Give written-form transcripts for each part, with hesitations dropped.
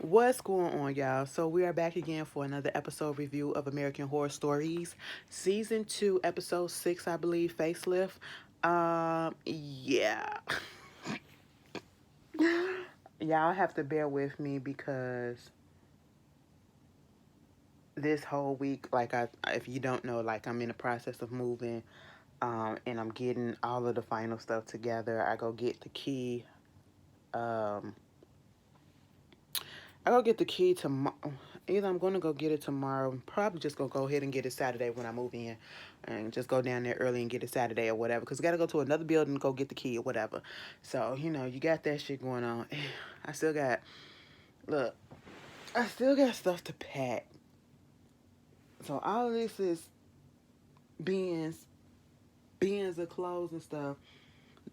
What's going on, y'all? So we are back again for another episode review of American Horror Stories, season 2, episode 6, I believe, Facelift. Yeah, y'all have to bear with me because this whole week, if you don't know, like I'm in the process of moving, and I'm getting all of the final stuff together. Um, I go get the key tomorrow. Either I'm gonna go get it tomorrow. Probably just gonna go ahead and get it Saturday when I move in, and just go down there early and get it Saturday or whatever. Cause I gotta go to another building to go get the key or whatever. So you got that shit going on. I still got look. I still got stuff to pack. So all of this is bins, bins of clothes and stuff.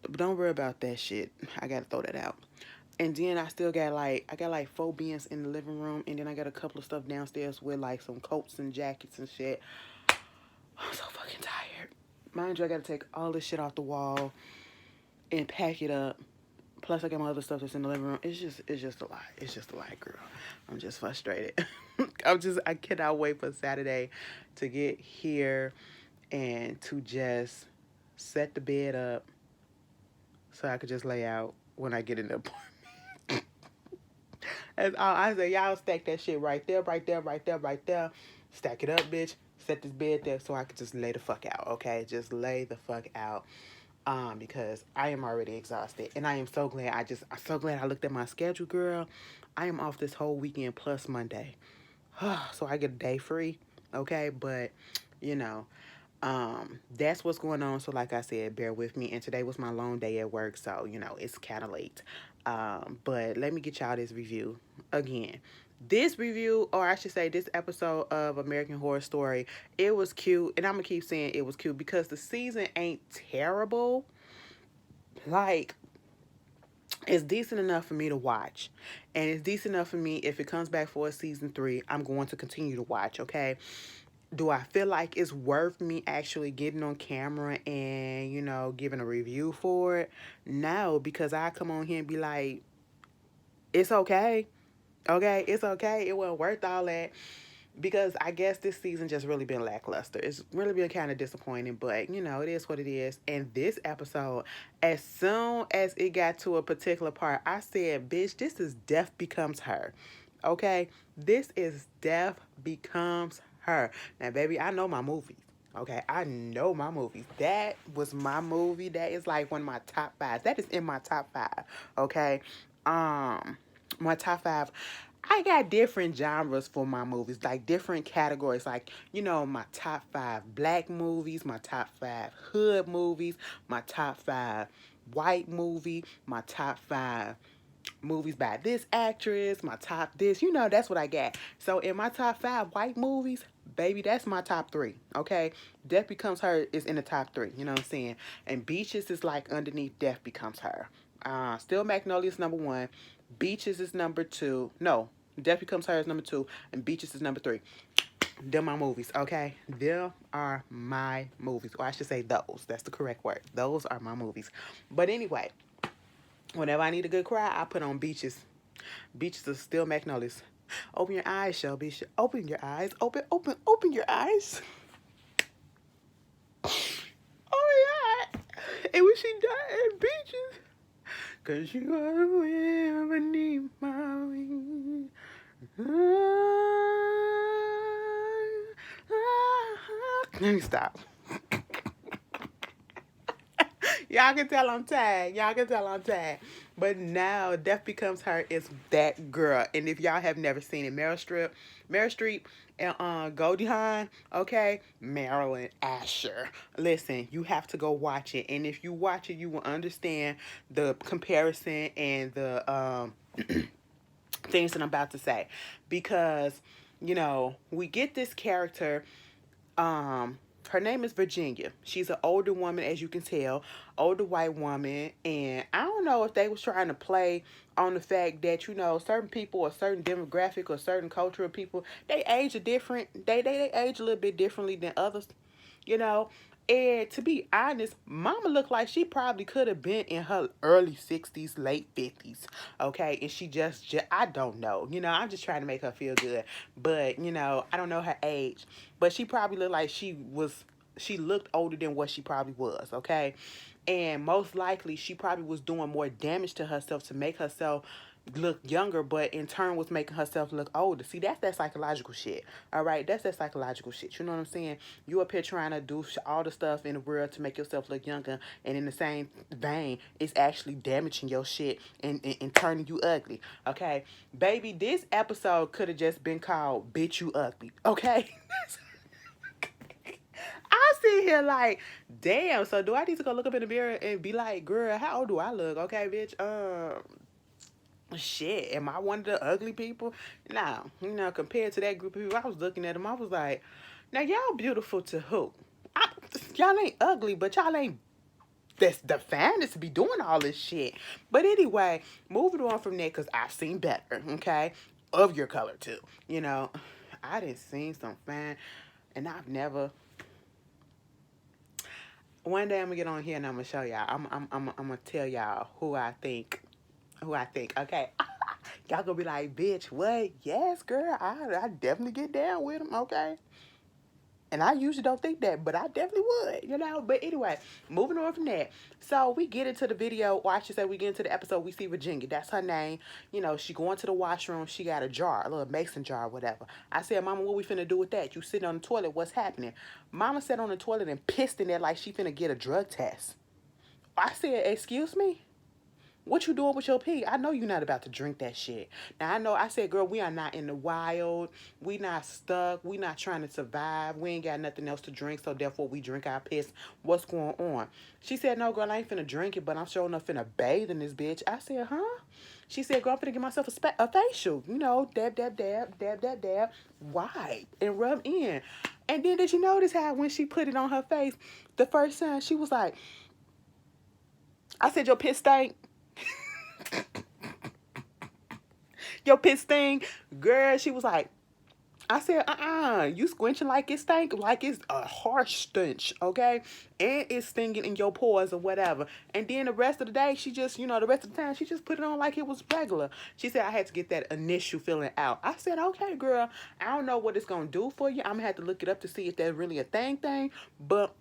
But don't worry about that shit. I gotta throw that out. And then I still got I got like 4 bins in the living room, and then I got a couple of stuff downstairs with like some coats and jackets and shit. I'm so fucking tired. Mind you, I gotta take all this shit off the wall and pack it up. Plus, I got my other stuff that's in the living room. It's just a lot. It's just a lot, girl. I'm just frustrated. I cannot wait for Saturday to get here and to just set the bed up so I could just lay out when I get in the apartment. That's all I say. Y'all stack that shit right there, right there, right there, right there. Stack it up, bitch. Set this bed there so I could just lay the fuck out, okay? Just lay the fuck out. Because I am already exhausted. And I am so glad I'm so glad I looked at my schedule, girl. I am off this whole weekend plus Monday. So I get a day free, okay? But, you know, that's what's going on. So like I said, bear with me. And today was my long day at work, so it's kind of late. But let me get y'all this review again. This review, or I should say this episode of American Horror Story, it was cute. And I'm gonna keep saying it was cute because the season ain't terrible. Like, it's decent enough for me to watch, and it's decent enough for me. If it comes back for a season 3, I'm going to continue to watch, okay? Do I feel like it's worth me actually getting on camera and, giving a review for it? No, because I come on here and be like, it's okay. Okay, it's okay. It wasn't worth all that. Because I guess this season just really been lackluster. It's really been kind of disappointing, but it is what it is. And this episode, as soon as it got to a particular part, I said, bitch, this is Death Becomes Her. Okay? This is Death Becomes Her. Now, baby, I know my movies. Okay, I know my movies. That was my movie. That is like one of my top 5. That is in my top 5. Okay? My top 5. I got different genres for my movies, like different categories, like, my top 5 black movies, my top 5 hood movies, my top 5 white movie, my top 5 movies by this actress, my top this, that's what I got. So in my top 5 white movies, baby, that's my top 3, okay? Death Becomes Her is in the top 3, you know what I'm saying? And Beaches is like underneath Death Becomes Her. Still Magnolia's number 1. Beaches is number 2. No, Death Becomes Her is number 2, and Beaches is number 3. They're my movies, okay? Them are my movies. Or I should say those. That's the correct word. Those are my movies. But anyway, whenever I need a good cry, I put on Beaches. Beaches are still Magnolias. Open your eyes, Shelby. Open your eyes. Open your eyes. Oh, yeah. And when she died in Beaches, 'cause you are the wind beneath my wings. Let me stop. Y'all can tell I'm tired. Y'all can tell I'm tired. But now Death Becomes Her is that girl. And if y'all have never seen it, Meryl Streep and Goldie Hawn, okay? Marilyn Asher. Listen, you have to go watch it. And if you watch it, you will understand the comparison and the things that I'm about to say. Because, we get this character, her name is Virginia. She's an older woman, as you can tell, older white woman, and I don't know if they was trying to play on the fact that certain people, or certain demographic, or certain culture of people, they age a different. They age a little bit differently than others, you know. And to be honest, mama looked like she probably could have been in her early 60s, late 50s. Okay. And she just, I don't know. I'm just trying to make her feel good. But, I don't know her age. But she probably looked like she looked older than what she probably was. Okay. And most likely she probably was doing more damage to herself to make herself look younger, but in turn was making herself look older. See, that's that psychological shit. All right, that's that psychological shit. You know what I'm saying? You up here trying to do all the stuff in the world to make yourself look younger, and in the same vein, it's actually damaging your shit and turning you ugly. Okay, baby, this episode could have just been called "Bitch You Ugly." Okay. I sit here like, damn. So do I need to go look up in the mirror and be like, girl, how old do I look? Okay, bitch. Shit. Am I one of the ugly people? Nah. Compared to that group of people, I was looking at them. I was like, now y'all beautiful to who? Y'all ain't ugly, but y'all ain't. That's the fan to be doing all this shit. But anyway, moving on from that, because I've seen better. Okay, of your color too. I didn't see some fan, and I've never. One day I'm gonna get on here and I'm gonna show y'all. I'm gonna tell y'all who I think. Who I think. Okay. Y'all gonna be like, bitch, what? Yes, girl. I definitely get down with them. Okay. And I usually don't think that, but I definitely would. But anyway, moving on from that. So we get into the video, or I should say we get into the episode, we see Virginia. That's her name. She going to the washroom. She got a jar, a little mason jar, whatever. I said, Mama, what we finna do with that? You sitting on the toilet, what's happening? Mama sat on the toilet and pissed in there like she finna get a drug test. I said, excuse me? What you doing with your pee? I know you're not about to drink that shit. Now, I said, girl, we are not in the wild. We not stuck. We not trying to survive. We ain't got nothing else to drink, so therefore we drink our piss. What's going on? She said, no, girl, I ain't finna drink it, but I'm sure enough finna bathe in this bitch. I said, huh? She said, girl, I'm finna give myself a facial. Dab, dab, dab, dab, dab, dab, wipe and rub in. And then did you notice how when she put it on her face, the first time she was like, I said, your piss stank. Your piss sting, girl. She was like, I said, you squinching like it stank, like it's a harsh stench, okay? And it's stinging in your pores or whatever. And then the rest of the day, she just, the rest of the time, she just put it on like it was regular. She said, I had to get that initial feeling out. I said, okay, girl, I don't know what it's going to do for you. I'm going to have to look it up to see if that's really a thing. But,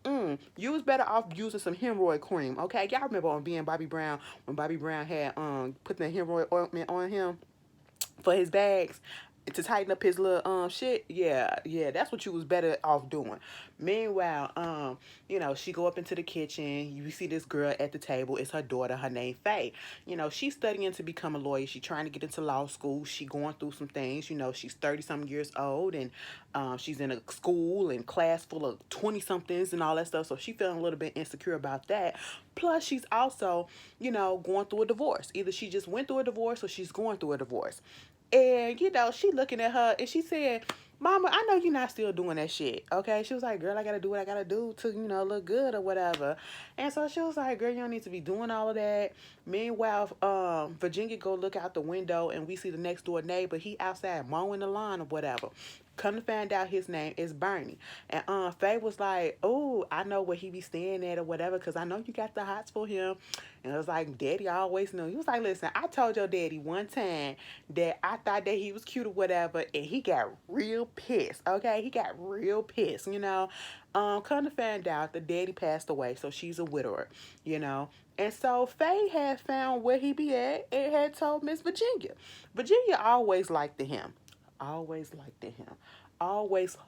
you was better off using some hemorrhoid cream, okay? Y'all remember on being Bobby Brown, when Bobby Brown had put the hemorrhoid ointment on him for his bags to tighten up his little shit. Yeah, that's what you was better off doing. Meanwhile, she go up into the kitchen. You see this girl at the table. It's her daughter. Her name Faye. She's studying to become a lawyer. She's trying to get into law school. She going through some things. She's 30-something years old, and she's in a school and class full of 20-somethings and all that stuff. So she feeling a little bit insecure about that. Plus, she's also, going through a divorce. Either she just went through a divorce or she's going through a divorce. And, she looking at her and she said, Mama, I know you're not still doing that shit, okay? She was like, girl, I got to do what I got to do to, look good or whatever. And so she was like, girl, you don't need to be doing all of that. Meanwhile, Virginia go look out the window and we see the next door neighbor. He outside mowing the lawn or whatever. Come to find out his name is Bernie. And Faye was like, oh, I know where he be staying at or whatever because I know you got the hots for him. And I was like, Daddy, I always knew. He was like, listen, I told your daddy one time that I thought that he was cute or whatever, and he got real pissed, okay? He got real pissed, Come to find out the daddy passed away, so she's a widower. And so Faye had found where he be at and had told Miss Virginia. Virginia always liked him. Always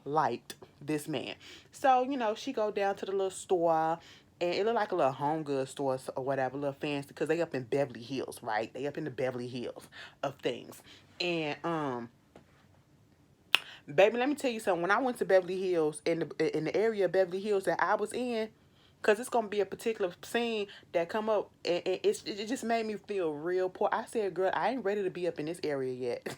liked this man. So, she go down to the little store, and it look like a little home goods store or whatever, a little fancy, because they up in Beverly Hills, right? They up in the Beverly Hills of things. And, baby, let me tell you something. When I went to Beverly Hills, in the area of Beverly Hills that I was in, because it's going to be a particular scene that come up, and it just made me feel real poor. I said, girl, I ain't ready to be up in this area yet.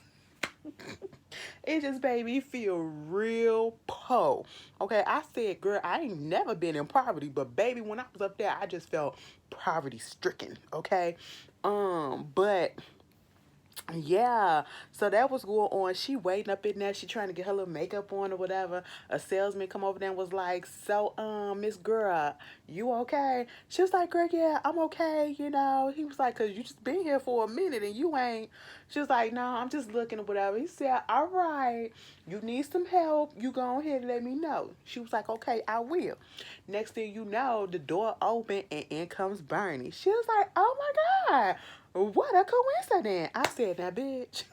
It just made me feel real poor. Okay, I said, girl, I ain't never been in poverty, but baby, when I was up there, I just felt poverty stricken. Okay, but Yeah, so that was going on. She waiting up in there. She trying to get her little makeup on or whatever. A salesman come over there and was like, "So, Miss Girl, you okay?" She was like, "Girl, yeah, I'm okay." You know, he was like, "Cause you just been here for a minute and you ain't." She was like, "No, I'm just looking or whatever." He said, "All right, you need some help. You go ahead and let me know." She was like, "Okay, I will." Next thing you know, the door opened and in comes Bernie. She was like, "Oh my God. What a coincidence." I said, "Now, bitch."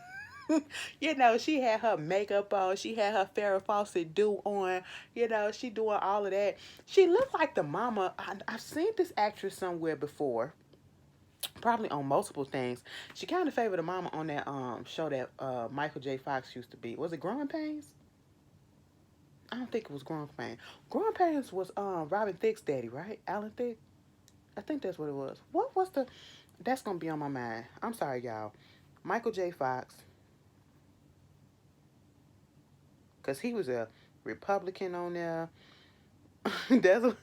You know, she had her makeup on. She had her Farrah Fawcett do on. You know, she doing all of that. She looked like the mama. I've seen this actress somewhere before, probably on multiple things. She kind of favored the mama on that show that Michael J. Fox used to be. Was it Growing Pains? I don't think it was Growing Pains. Growing Pains was Robin Thicke's daddy, right? Alan Thicke. I think that's what it was. What was the? That's gonna be on my mind. I'm sorry, y'all. Michael J. Fox, because he was a Republican on there. That's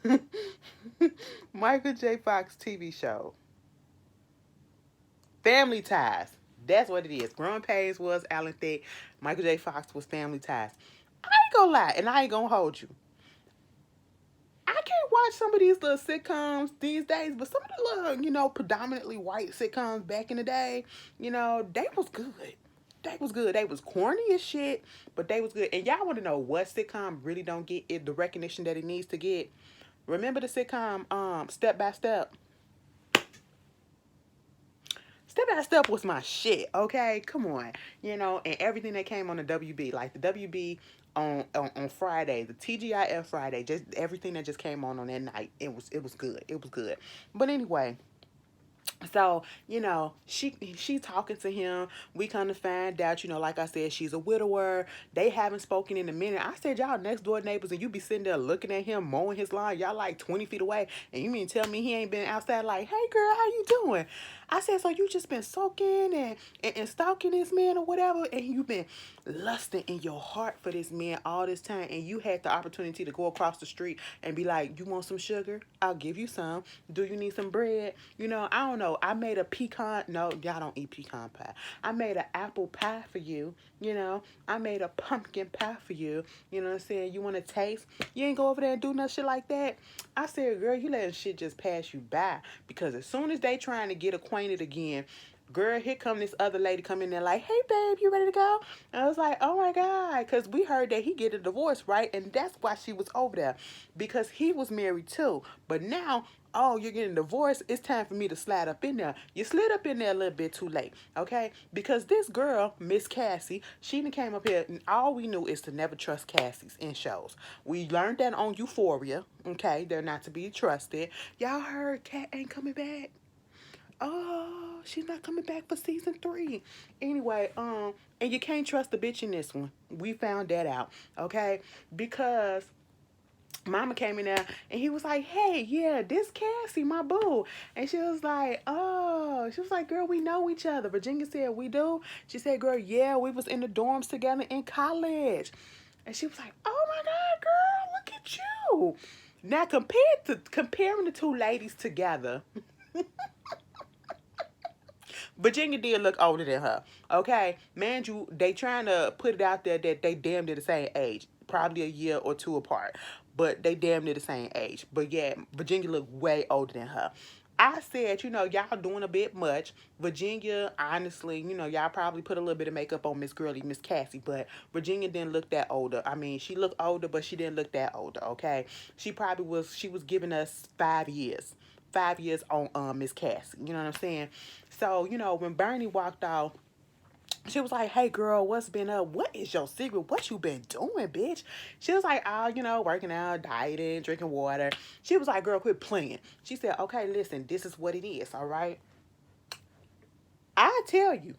Michael J. Fox TV show. Family Ties. That's what it is. Growing Pains was Alan Thicke. Michael J. Fox was Family Ties. I ain't gonna lie, and I ain't gonna hold you. I can't watch some of these little sitcoms these days, but some of the little, predominantly white sitcoms back in the day, they was good. They was good. They was corny as shit, but they was good. And y'all want to know what sitcom really don't get it the recognition that it needs to get? Remember the sitcom Step by Step? Step by Step was my shit, okay? Come on. And everything that came on the WB, like the WB on Friday, the TGIF Friday, just everything that just came on that night, it was good. It was good. But anyway, so she talking to him. We kind of find out, like I said, she's a widower. They haven't spoken in a minute. I said, y'all next door neighbors, and you be sitting there looking at him mowing his lawn. Y'all like 20 feet away, and you mean tell me he ain't been outside like, "Hey girl, how you doing?" I said, "So you just been soaking and stalking this man or whatever, and you been lusting in your heart for this man all this time, and you had the opportunity to go across the street and be like, 'You want some sugar? I'll give you some. Do you need some bread?' I don't know. I made a pecan. No, y'all don't eat pecan pie. I made an apple pie for you. I made a pumpkin pie for you. You know what I'm saying? You want to taste? You ain't go over there and do no shit like that." I said, "Girl, you letting shit just pass you by, because as soon as they trying to get acquainted again, girl, here come this other lady come in there like, 'Hey babe, you ready to go?' And I was like, oh my God, because we heard that he get a divorce, right? And that's why she was over there, because he was married too. But now, oh, you're getting divorced, it's time for me to slide up in there. You slid up in there a little bit too late, okay? Because this girl, Miss Cassie, she done came up here, and all we knew is to never trust Cassies in shows. We learned that on Euphoria, okay? They're not to be trusted. Y'all heard Kat ain't coming back? Oh, she's not coming back for season 3. Anyway, and you can't trust the bitch in this one. We found that out, okay? Because Mama came in there and he was like, "Hey, yeah, this Cassie, my boo." And she was like, "Oh," she was like, "Girl, we know each other." Virginia said, "We do?" She said, "Girl, yeah, we was in the dorms together in college." And she was like, "Oh my God, girl, look at you." Now comparing the two ladies together, Virginia did look older than her. Okay, man, they trying to put it out there that they damn near the same age, probably a year or two apart, but they damn near the same age. But yeah, Virginia looked way older than her. I said, y'all doing a bit much. Virginia, honestly, y'all probably put a little bit of makeup on Miss Girly, Miss Cassie, but Virginia didn't look that older. I mean, she looked older, but she didn't look that older, okay? She was giving us 5 years. 5 years on Miss Cassie. You know what I'm saying? So, when Bernie walked off, she was like, "Hey girl, what's been up? What is your secret? What you been doing, bitch?" She was like, "Oh, working out, dieting, drinking water." She was like, "Girl, quit playing." She said, "Okay, listen, this is what it is, all right? I tell you,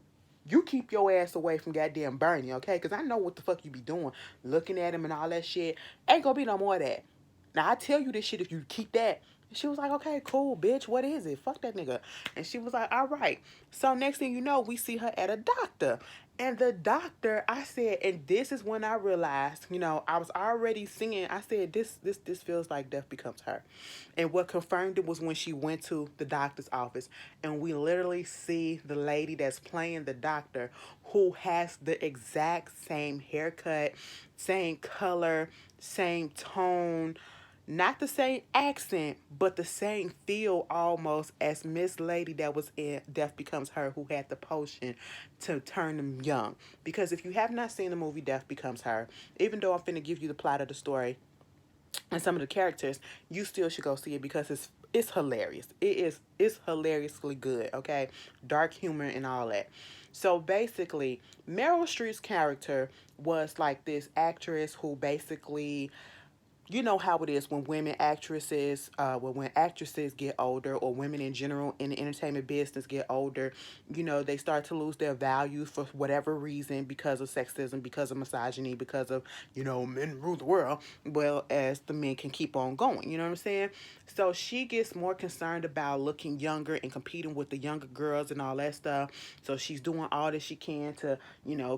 you keep your ass away from goddamn Bernie, okay? Because I know what the fuck you be doing, looking at him and all that shit. Ain't gonna be no more of that. Now, I tell you this shit if you keep that." She was like, okay, cool, bitch. What is it? Fuck that nigga. And she was like, all right. So next thing you know, we see her at a doctor. And the doctor, I said, and this is when I realized, I was already seeing, I said, this feels like death becomes her. And what confirmed it was when she went to the doctor's office. And we literally see the lady that's playing the doctor who has the exact same haircut, same color, same tone, not the same accent, but the same feel almost as Miss Lady that was in Death Becomes Her, who had the potion to turn them young. Because if you have not seen the movie Death Becomes Her, even though I'm finna give you the plot of the story and some of the characters, you still should go see it because it's hilarious. It's hilariously good, okay? Dark humor and all that. So basically, Meryl Streep's character was like this actress who basically, you know how it is when women actresses, when actresses get older, or women in general in the entertainment business get older, they start to lose their values for whatever reason, because of sexism, because of misogyny, because of, men rule the world. Well, as the men can keep on going, you know what I'm saying? So she gets more concerned about looking younger and competing with the younger girls and all that stuff. So she's doing all that she can to,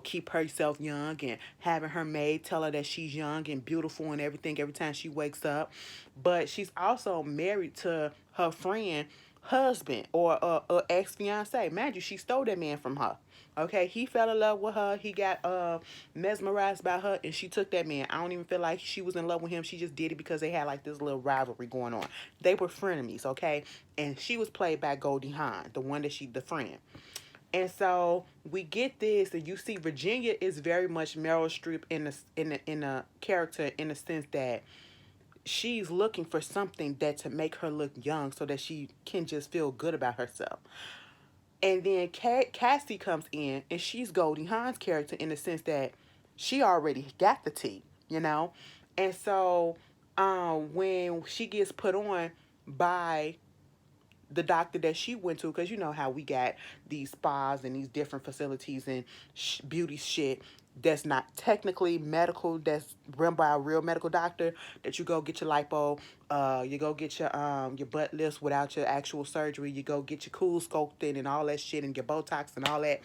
keep herself young, and having her maid tell her that she's young and beautiful and everything every time she wakes up. But she's also married to her friend husband, or ex fiance. Mind you, she stole that man from her. Okay, he fell in love with her. He got mesmerized by her, and she took that man. I don't even feel like she was in love with him. She just did it because they had like this little rivalry going on. They were frenemies, okay? And she was played by Goldie Hawn, the one that the friend. And so we get this, and you see Virginia is very much Meryl Streep in a character, in the sense that she's looking for something that to make her look young, so that she can just feel good about herself. And then Cassie comes in, and she's Goldie Hawn's character in the sense that she already got the tea, you know? And so when she gets put on by the doctor that she went to, because you know how we got these spas and these different facilities and beauty shit that's not technically medical, that's run by a real medical doctor, that you go get your lipo, you go get your butt lifts without your actual surgery, you go get your cool sculpting and all that shit, and your Botox and all that.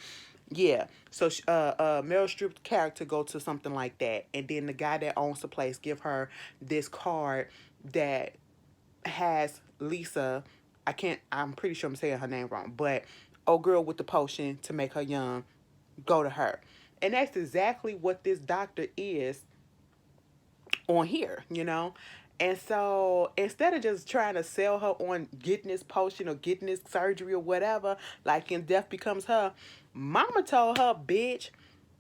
Yeah. So Meryl Streep's character go to something like that, and then the guy that owns the place give her this card that has Lisa. I'm pretty sure I'm saying her name wrong, but old girl with the potion to make her young, go to her. And that's exactly what this doctor is on here. And so instead of just trying to sell her on getting this potion or getting this surgery or whatever, like in Death Becomes Her, mama told her, bitch,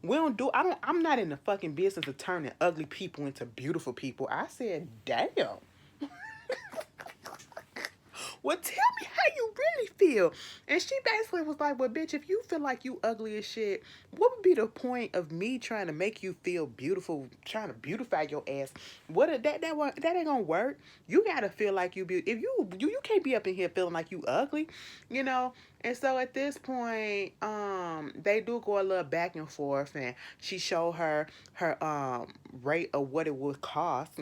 I'm not in the fucking business of turning ugly people into beautiful people. I said, damn. Well, tell me how you really feel. And she basically was like, well, bitch, if you feel like you ugly as shit, what would be the point of me trying to make you feel beautiful, trying to beautify your ass? That ain't gonna work. You gotta feel like you be. If you can't be up in here feeling like you ugly, you know. And so at this point, they do go a little back and forth, and she showed her rate of what it would cost.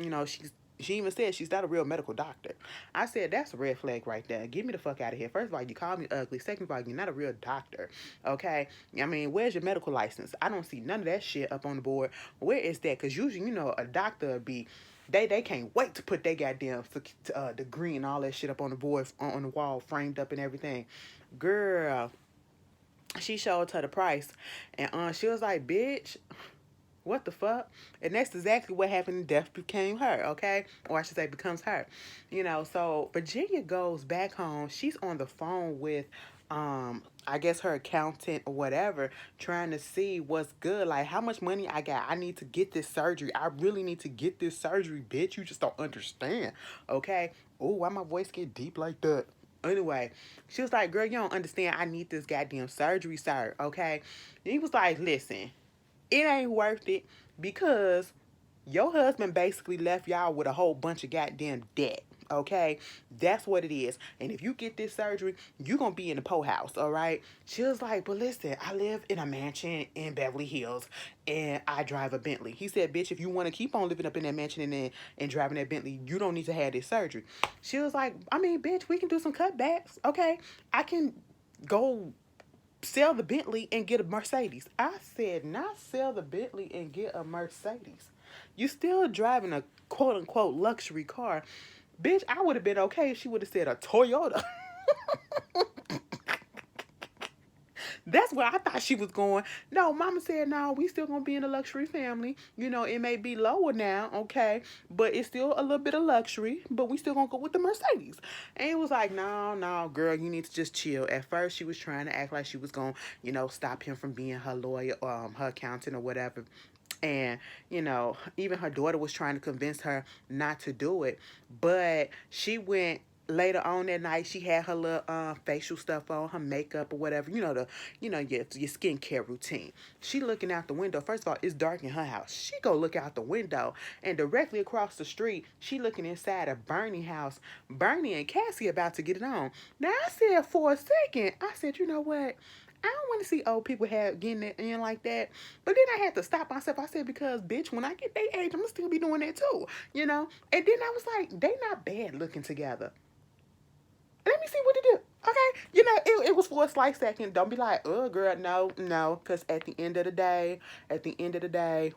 She even said she's not a real medical doctor. I said, that's a red flag right there. Get me the fuck out of here. First of all, you call me ugly. Second of all, you're not a real doctor. Okay? I mean, where's your medical license? I don't see none of that shit up on the board. Where is that? Because usually, a doctor would be, they can't wait to put their goddamn degree and all that shit up on the board, on the wall, framed up and everything. Girl, she showed her the price. And she was like, bitch, what the fuck? And that's exactly what happened in Death Became Her, okay? Or I should say becomes her. So Virginia goes back home. She's on the phone with I guess her accountant or whatever, trying to see what's good. Like, how much money I got. I need to get this surgery. I really need to get this surgery, bitch. You just don't understand. Okay? Oh, why my voice get deep like that? Anyway, she was like, girl, you don't understand. I need this goddamn surgery, sir. Okay? And he was like, listen, it ain't worth it, because your husband basically left y'all with a whole bunch of goddamn debt. okay? That's what it is. And if you get this surgery, you're going to be in the po house, all right? She was like, but listen, I live in a mansion in Beverly Hills and I drive a Bentley. He said, bitch, if you want to keep on living up in that mansion and driving that Bentley, you don't need to have this surgery. She was like, I mean, bitch, we can do some cutbacks, okay? I can go sell the Bentley and get a Mercedes. I said, not sell the Bentley and get a Mercedes. You still driving a quote unquote luxury car. Bitch, I would have been okay if she would have said a Toyota. That's where I thought she was going. No, mama said, no, we still gonna be in a luxury family. You know, it may be lower now, okay, but it's still a little bit of luxury, but we still gonna go with the Mercedes. And it was like, no, no, girl, you need to just chill. At first, she was trying to act like she was gonna, stop him from being her lawyer, her accountant or whatever. And, even her daughter was trying to convince her not to do it. But she went later on that night. She had her little facial stuff on, her makeup or whatever, your skincare routine. She looking out the window. First of all, it's dark in her house. She go look out the window, and directly across the street, she looking inside of Bernie's house. Bernie and Cassie about to get it on. Now I said for a second, I said, you know what? I don't want to see old people getting it in like that. But then I had to stop myself. I said, because, bitch, when I get their age, I'm going to still be doing that too, And then I was like, they not bad looking together. Let me see what they do. Okay. It was for a slight second. Don't be like, oh, girl, no. Because at the end of the day,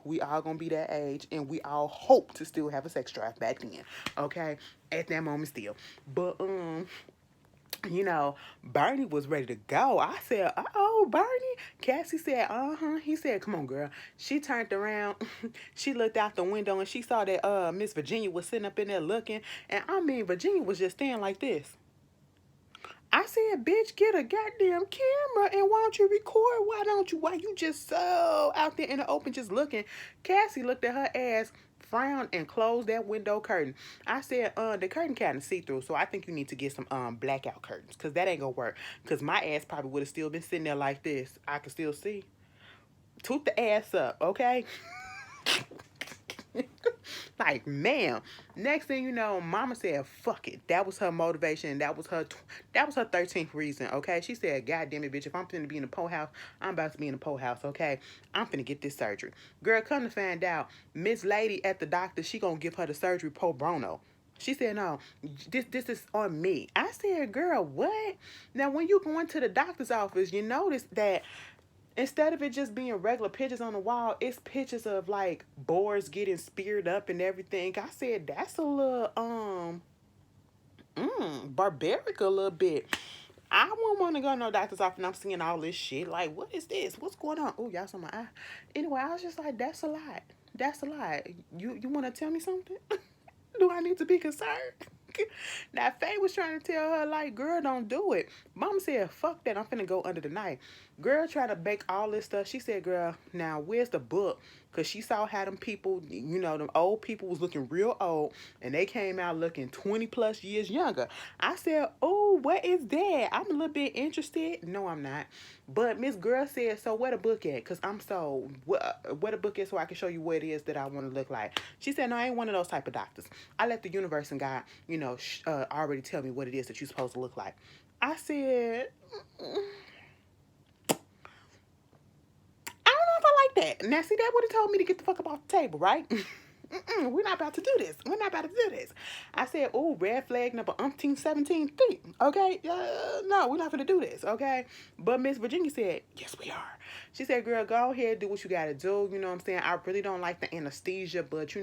we all going to be that age. And we all hope to still have a sex drive back then. Okay. At that moment still. But, Bernie was ready to go. I said, oh, Bernie. Cassie said, uh-huh. He said, come on, girl. She turned around. She looked out the window and she saw that Miss Virginia was sitting up in there looking. And I mean, Virginia was just standing like this. I said, bitch, get a goddamn camera and why don't you record? Why you just so out there in the open just looking? Cassie looked at her ass, frowned, and closed that window curtain. I said, the curtain kind of see-through, so I think you need to get some blackout curtains, because that ain't gonna work. Because my ass probably would have still been sitting there like this. I could still see. Toot the ass up, okay? Like, ma'am. Next thing you know, mama said, fuck it. That was her motivation. That was her 13th reason, okay? She said, God damn it, bitch, if I'm finna be in the po house, I'm about to be in the po house, okay? I'm finna get this surgery. Girl, come to find out, Miss Lady at the doctor, she gonna give her the surgery pro bono. She said, no, this is on me. I said, girl, what? Now, when you go into the doctor's office, you notice that instead of it just being regular pictures on the wall, it's pictures of like boards getting speared up and everything. I said, that's a little barbaric a little bit. I won't want to go to no doctor's office and I'm seeing all this shit. Like, what is this? What's going on? Oh, y'all saw my eye. Anyway, I was just like, that's a lot. That's a lot. You want to tell me something? Do I need to be concerned? Now, Faye was trying to tell her, like, girl, don't do it. Mom said, fuck that. I'm finna go under the knife. Girl trying to bake all this stuff. She said, girl, now, where's the book? Because she saw how them people, them old people was looking real old. And they came out looking 20 plus years younger. I said, oh, what is that? I'm a little bit interested. No, I'm not. But Miss Girl said, so where the book at? Because I'm so, where the book is so I can show you what it is that I want to look like. She said, no, I ain't one of those type of doctors. I let the universe and God, already tell me what it is that you're supposed to look like. I said, I don't know if I like that. Now, see, that would have told me to get the fuck up off the table, right? We're not about to do this. We're not about to do this. I said, oh, red flag number umpteen 17 feet. Okay? No, we're not going to do this. Okay? But Miss Virginia said, yes, we are. She said, girl, go ahead, do what you got to do. You know what I'm saying? I really don't like the anesthesia, but,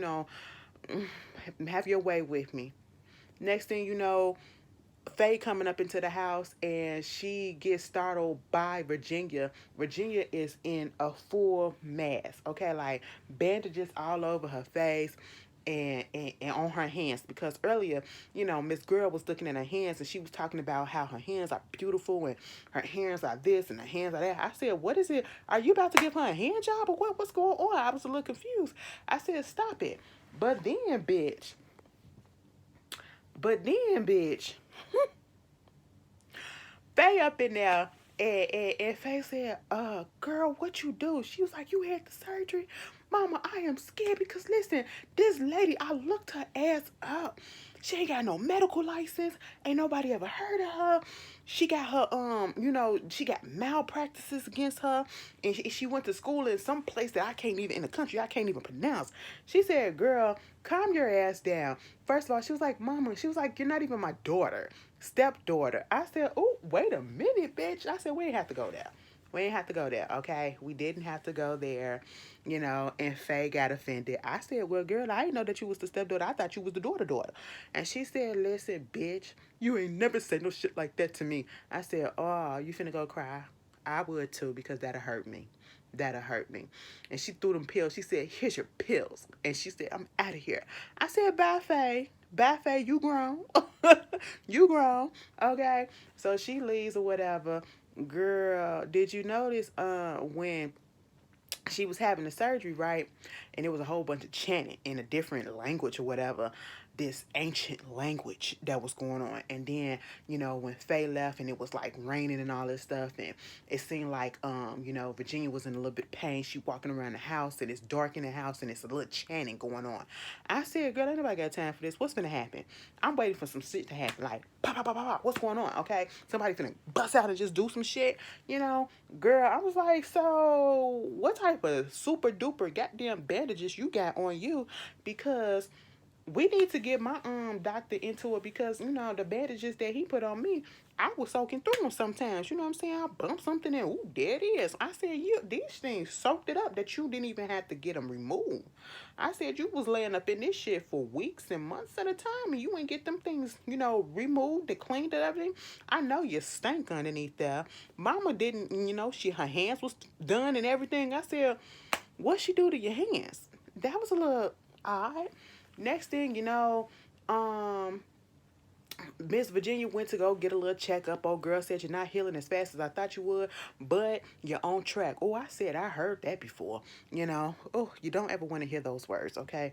have your way with me. Next thing you know, Faye coming up into the house and she gets startled by Virginia. Virginia is in a full mask, okay, like bandages all over her face and on her hands, because earlier, Miss Girl was looking at her hands and she was talking about how her hands are beautiful and her hands are this and her hands are that. I said, what is it? Are you about to give her a hand job or what? What's going on? I was a little confused. I said, stop it. But then, bitch, Faye up in there, and Faye said, girl, what you do? She was like, you had the surgery? Mama, I am scared because listen, this lady, I looked her ass up. She ain't got no medical license. Ain't nobody ever heard of her. She got her, she got malpractices against her. And she went to school in some place that I can't even, in the country, I can't even pronounce. She said, girl, calm your ass down. First of all, she was like, Mama, she was like, you're not even my daughter, stepdaughter. I said, oh, wait a minute, bitch. I said, we ain't have to go there. We didn't have to go there, okay? We didn't have to go there, and Faye got offended. I said, well, girl, I didn't know that you was the stepdaughter. I thought you was the daughter. And she said, listen, bitch, you ain't never said no shit like that to me. I said, oh, you finna go cry? I would too, because that'll hurt me. That'll hurt me. And she threw them pills. She said, here's your pills. And she said, I'm out of here. I said, bye, Faye. Bye, Faye, you grown. You grown. Okay? So she leaves or whatever. Girl, did you notice when she was having the surgery, right? And it was a whole bunch of chanting in a different language or whatever, this ancient language that was going on. And then, when Faye left and it was like raining and all this stuff, and it seemed like, Virginia was in a little bit of pain. She walking around the house and it's dark in the house and it's a little chanting going on. I said, girl, ain't nobody got time for this. What's gonna happen? I'm waiting for some shit to happen. Like, pop, pop, pop, pop, pop. What's going on? Okay. Somebody finna bust out and just do some shit, Girl, I was like, so what type of super duper goddamn bandages you got on you? Because we need to get my doctor into it, because the bandages that he put on me, I was soaking through them sometimes. You know what I'm saying? I bumped something and ooh, there it is. I said, these things soaked it up that you didn't even have to get them removed. I said, you was laying up in this shit for weeks and months at a time, and you ain't get them things, removed and cleaned and everything. I know you stank underneath there. Mama didn't, her hands was done and everything. I said, what she do to your hands? That was a little odd. Next thing you know, Miss Virginia went to go get a little checkup. Old girl said, you're not healing as fast as I thought you would, but you're on track. Oh, I said, I heard that before. Oh, you don't ever want to hear those words, okay?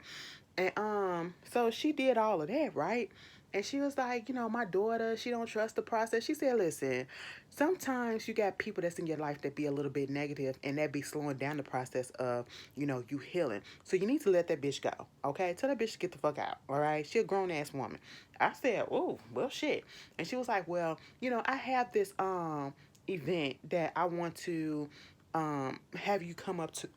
And so she did all of that, right? And she was like, my daughter, she don't trust the process. She said, listen, sometimes you got people that's in your life that be a little bit negative, and that be slowing down the process of, you healing. So you need to let that bitch go, okay? Tell that bitch to get the fuck out, all right? She a grown-ass woman. I said, oh, well, shit. And she was like, well, I have this event that I want to have you come up to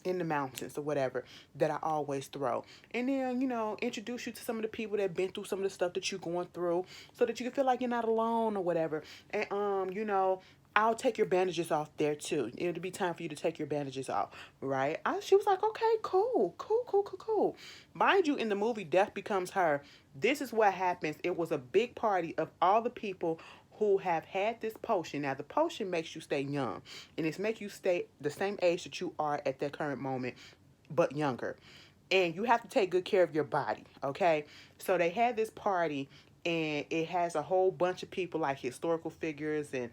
in the mountains or whatever, that I always throw. And then, introduce you to some of the people that been through some of the stuff that you're going through, so that you can feel like you're not alone or whatever. And, I'll take your bandages off there too. It'll be time for you to take your bandages off, right? She was like, okay, cool. Mind you, in the movie Death Becomes Her, this is what happens. It was a big party of all the people who have had this potion. Now, the potion makes you stay young, and it's make you stay the same age that you are at that current moment, but younger. And you have to take good care of your body, okay? So they had this party, and it has a whole bunch of people, like historical figures and,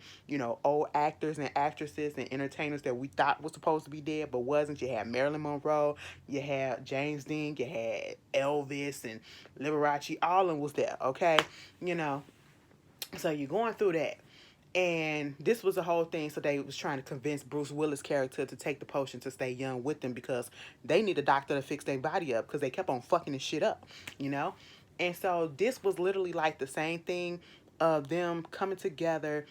old actors and actresses and entertainers that we thought was supposed to be dead but wasn't. You had Marilyn Monroe, you had James Dean, you had Elvis and Liberace. All of them was there, okay? So you're going through that. And this was the whole thing. So they was trying to convince Bruce Willis' character to take the potion to stay young with them, because they need a doctor to fix their body up, because they kept on fucking this shit up, And so this was literally like the same thing of them coming together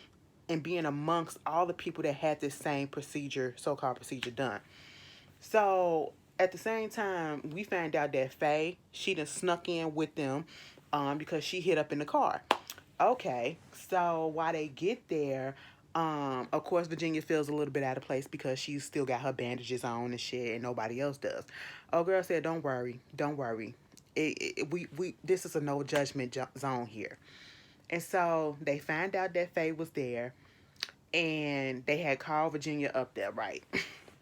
and being amongst all the people that had this same procedure, so-called procedure done. So at the same time, we found out that Faye, she done snuck in with them because she hid up in the car. Okay, so while they get there, of course, Virginia feels a little bit out of place because she's still got her bandages on and shit, and nobody else does. Oh, girl said, "Don't worry. We this is a no judgment zone here." And so they find out that Faye was there, and they had called Virginia up there, right?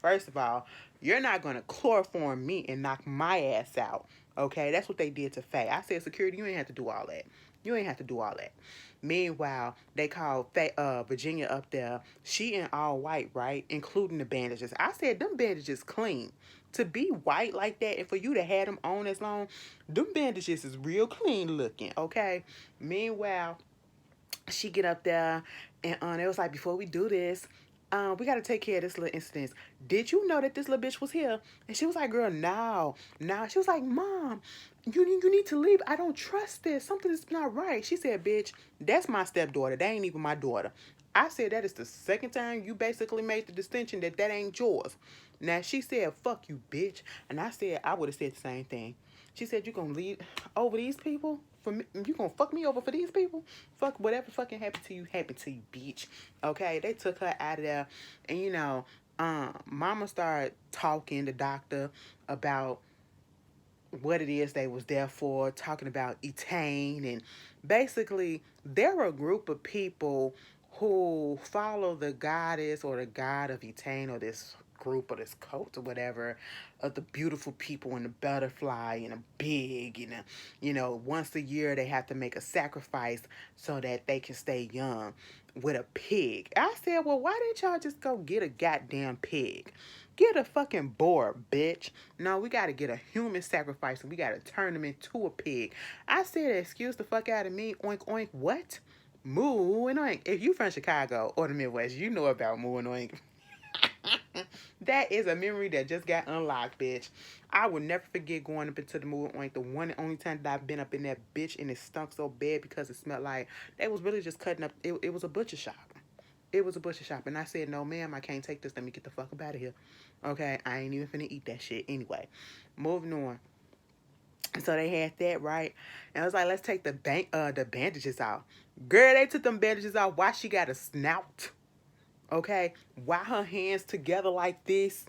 First of all, you're not gonna chloroform me and knock my ass out, okay? That's what they did to Faye. I said, security, you ain't have to do all that. You ain't have to do all that. Meanwhile, they called Virginia up there. She in all white, right? Including the bandages. I said, them bandages clean. To be white like that, and for you to have them on as long, them bandages is real clean looking, okay? Meanwhile, she get up there, and it was like, before we do this, we got to take care of this little incident. Did you know that this little bitch was here? And she was like, girl, no. Now she was like, Mom, you need to leave. I don't trust this. Something is not right. She said, bitch, that's my stepdaughter. That ain't even my daughter. I said, that is the second time you basically made the distinction that that ain't yours. Now she said, fuck you, bitch. And I said, I would have said the same thing. She said, you gonna leave over these people? For me, you gonna fuck me over for these people? Fuck whatever fucking happened to you, bitch. Okay, they took her out of there, and Mama started talking to doctor about what it is they was there for, talking about Etane, and basically they're a group of people who follow the goddess or the god of Etane, or this group or this cult or whatever, of the beautiful people and the butterfly and a big, once a year they have to make a sacrifice so that they can stay young with a pig. I said, well, why didn't y'all just go get a goddamn pig? Get a fucking boar, bitch. No, we gotta get a human sacrifice and we gotta turn them into a pig. I said, excuse the fuck out of me. Oink, oink, what? Moo and oink. If you from Chicago or the Midwest, you know about moo and oink. That is a memory that just got unlocked, bitch. I will never forget going up into the moo and oink. The one and only time that I've been up in that bitch, and it stunk so bad because it smelled like they was really just cutting up. It was a butcher shop. It was a butcher shop. And I said, no, ma'am, I can't take this. Let me get the fuck up out of here. Okay, I ain't even finna eat that shit. Anyway, moving on. So they had that, right? And I was like, let's take the bandages out. Girl, they took them bandages out. Why she got a snout? Okay? Why her hands together like this?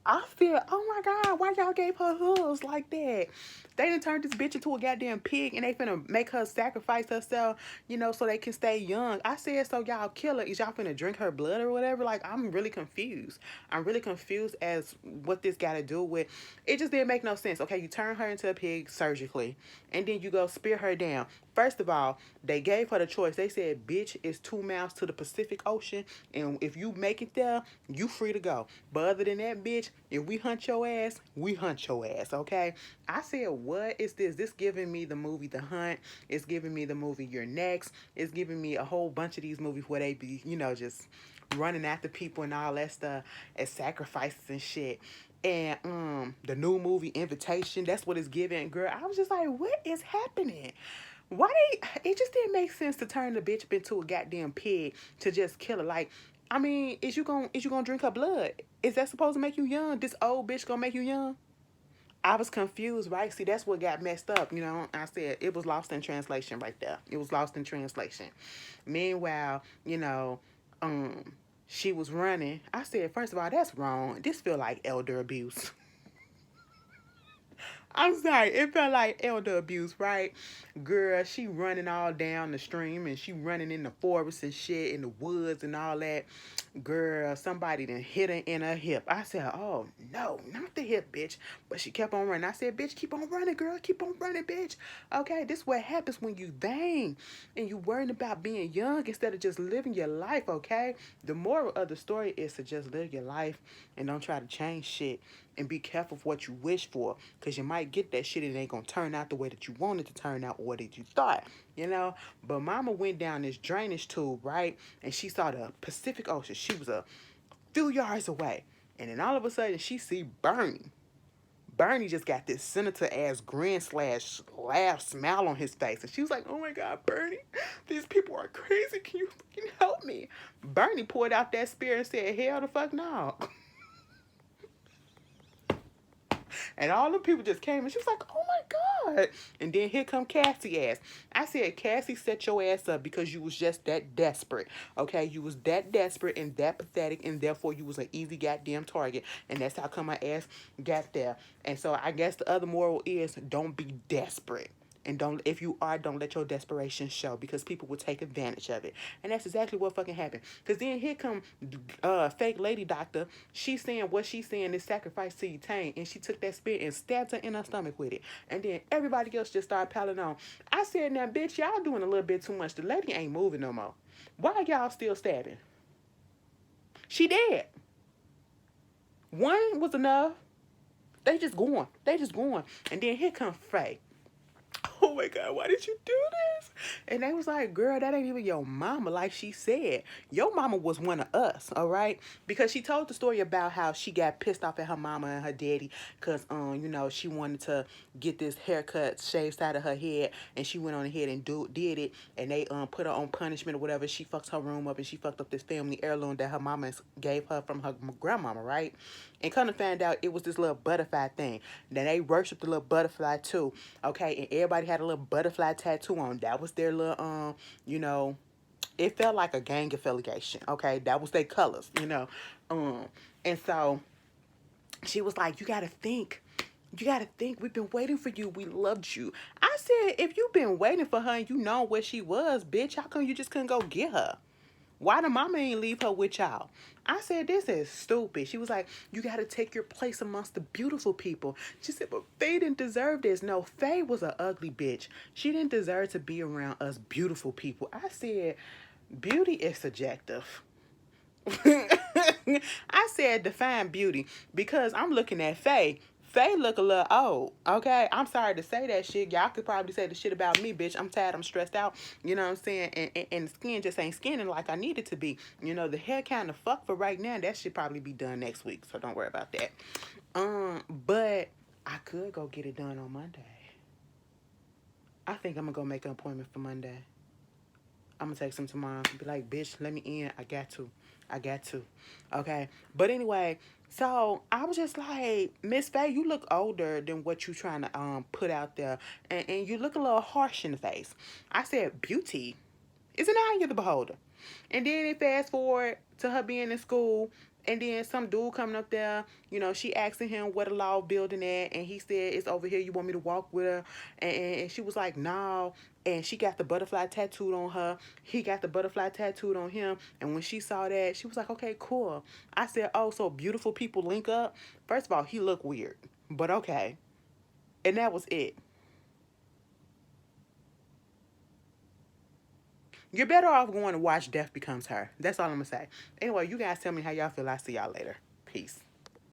I feel, oh my God, why y'all gave her hooves like that? They done turned this bitch into a goddamn pig and they finna make her sacrifice herself, so they can stay young. I said, so y'all kill her. Is y'all finna drink her blood or whatever? Like, I'm really confused. I'm really confused as what this got to do with. It just didn't make no sense. Okay, you turn her into a pig surgically and then you go spear her down. First of all, they gave her the choice. They said, bitch, it's 2 miles to the Pacific Ocean, and if you make it there, you free to go. But other than that, bitch, if we hunt your ass, we hunt your ass, okay? I said, what is this? This giving me the movie The Hunt. It's giving me the movie You're Next. It's giving me a whole bunch of these movies where they be, just running after people and all that stuff as sacrifices and shit. And the new movie Invitation, that's what it's giving. Girl, I was just like, what is happening? Why it just didn't make sense to turn the bitch up into a goddamn pig to just kill her. Like, I mean, is you gonna drink her blood? Is that supposed to make you young? This old bitch gonna make you young? I was confused, right? See, that's what got messed up, I said it was lost in translation right there. It was lost in translation. Meanwhile, she was running. I said, first of all, that's wrong. This feel like elder abuse. I'm sorry, it felt like elder abuse, right? Girl, she running all down the stream and she running in the forest and shit, in the woods and all that. Girl, somebody done hit her in her hip. I said, oh, no, not the hip, bitch. But she kept on running. I said, bitch, keep on running, girl. Keep on running, bitch. Okay, this is what happens when you vain and you worrying about being young instead of just living your life, okay? The moral of the story is to just live your life and don't try to change shit. And be careful of what you wish for, because you might get that shit and it ain't gonna turn out the way that you want it to turn out or that you thought, But mama went down this drainage tube, right? And she saw the Pacific Ocean. She was a few yards away. And then all of a sudden she see Bernie. Bernie just got this senator ass grin / laugh smile on his face. And she was like, oh my God, Bernie, these people are crazy. Can you fucking help me? Bernie pulled out that spear and said, hell the fuck no. And all the people just came and she was like, oh my God. And then here come Cassie ass. I said, Cassie, set your ass up because you was just that desperate. Okay, you was that desperate and that pathetic, and therefore you was an easy goddamn target. And that's how come my ass got there. And so I guess the other moral is don't be desperate. And if you are, don't let your desperation show, because people will take advantage of it. And that's exactly what fucking happened. Because then here come fake lady doctor. She's saying what she's saying is sacrifice to Etane. And she took that spear and stabbed her in her stomach with it. And then everybody else just started piling on. I said, now, bitch, y'all doing a little bit too much. The lady ain't moving no more. Why are y'all still stabbing? She dead. One was enough. They just going. And then here come Faye, who oh my God, why did you do this? And they was like, girl, that ain't even your mama. Like she said, your mama was one of us, all right? Because she told the story about how she got pissed off at her mama and her daddy because, she wanted to get this haircut, shaved side of her head, and she went on ahead and did it, and they put her on punishment or whatever. She fucked her room up, and she fucked up this family heirloom that her mama gave her from her grandmama, right? And kind of found out it was this little butterfly thing. Then they worshiped the little butterfly too, okay? And everybody had a little butterfly tattoo on. That was their little, it felt like a gang affiliation, okay? That was their colors. And so she was like, you gotta think. You gotta think, we've been waiting for you. We loved you. I said, if you've been waiting for her and you know where she was, bitch, how come you just couldn't go get her? Why the mama ain't leave her with y'all? I said, this is stupid. She was like, you got to take your place amongst the beautiful people. She said, but Faye didn't deserve this. No, Faye was an ugly bitch. She didn't deserve to be around us beautiful people. I said, beauty is subjective. I said define beauty because I'm looking at Faye. Faye look a little old, okay? I'm sorry to say that shit. Y'all could probably say the shit about me, bitch. I'm tired, I'm stressed out, you know what I'm saying? And the skin just ain't skinning like I need it to be. The hair kind of fucked for right now. That should probably be done next week, so don't worry about that. But I could go get it done on Monday. I think I'm gonna go make an appointment for Monday. I'm gonna text him tomorrow and be like, bitch, let me in. I got to. Okay. But anyway, so I was just like, Miss Faye, you look older than what you trying to put out there. And you look a little harsh in the face. I said, beauty is an eye of the beholder. And then it fast forward to her being in school. And then some dude coming up there, she asking him where the law building at. And he said, it's over here. You want me to walk with her? And she was like, no. And she got the butterfly tattooed on her. He got the butterfly tattooed on him. And when she saw that, she was like, okay, cool. I said, oh, so beautiful people link up? First of all, he looked weird. But okay. And that was it. You're better off going to watch Death Becomes Her. That's all I'm going to say. Anyway, you guys tell me how y'all feel. I'll see y'all later. Peace.